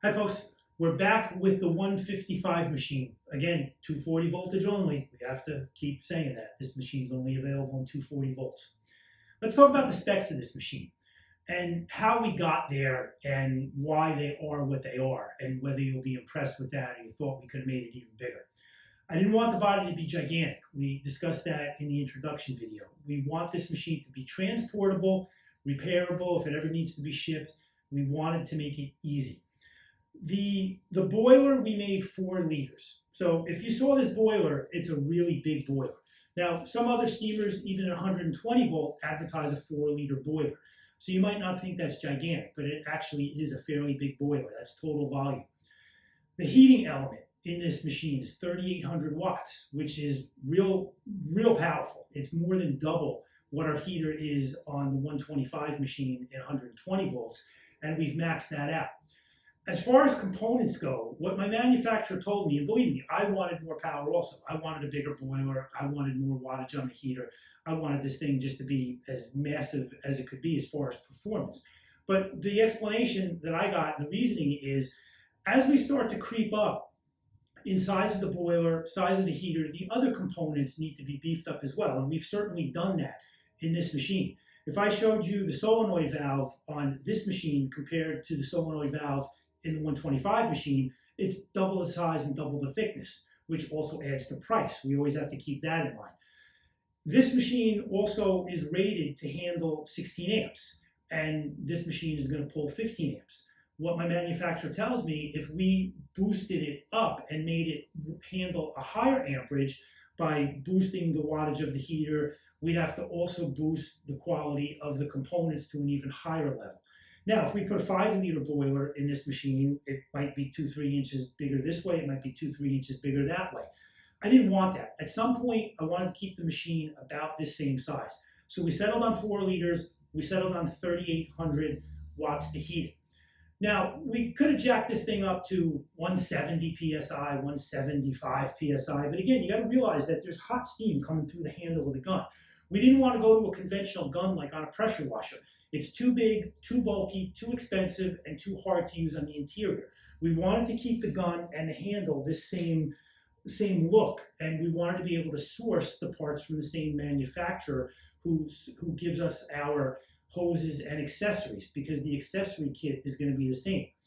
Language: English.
Hi folks, we're back with the 155 machine. Again, 240 voltage only. We have to keep saying that. This machine's only available in 240 volts. Let's talk about the specs of this machine and how we got there and why they are what they are and whether you'll be impressed with that or you thought we could have made it even bigger. I didn't want the body to be gigantic. We discussed that in the introduction video. We want this machine to be transportable, repairable if it ever needs to be shipped. We wanted to make it easy. The boiler, we made 4 liters. So if you saw this boiler, it's a really big boiler. Now, some other steamers, even at 120 volt, advertise a 4-liter boiler. So you might not think that's gigantic, but it actually is a fairly big boiler. That's total volume. The heating element in this machine is 3,800 watts, which is real powerful. It's more than double what our heater is on the 125 machine at 120 volts, and we've maxed that out. As far as components go, what my manufacturer told me, and believe me, I wanted more power also. I wanted a bigger boiler. I wanted more wattage on the heater. I wanted this thing just to be as massive as it could be as far as performance. But the explanation that I got, the reasoning is, as we start to creep up in size of the boiler, size of the heater, the other components need to be beefed up as well. And we've certainly done that in this machine. If I showed you the solenoid valve on this machine compared to the solenoid valve in the 125 machine, it's double the size and double the thickness, which also adds to price. We always have to keep that in mind. This machine also is rated to handle 16 amps, and this machine is going to pull 15 amps. What my manufacturer tells me, if we boosted it up and made it handle a higher amperage by boosting the wattage of the heater, we'd have to also boost the quality of the components to an even higher level. Now, if we put a 5-liter boiler in this machine, it might be 2-3 inches bigger this way, it might be 2-3 inches bigger that way. I didn't want that. At some point, I wanted to keep the machine about this same size. So we settled on 4 liters, we settled on 3,800 watts to heat it. Now, we could have jacked this thing up to 170 PSI, 175 PSI, but again, you gotta realize that there's hot steam coming through the handle of the gun. We didn't want to go to a conventional gun like on a pressure washer. It's too big, too bulky, too expensive, and too hard to use on the interior. We wanted to keep the gun and the handle this same look, and we wanted to be able to source the parts from the same manufacturer who gives us our hoses and accessories, because the accessory kit is going to be the same.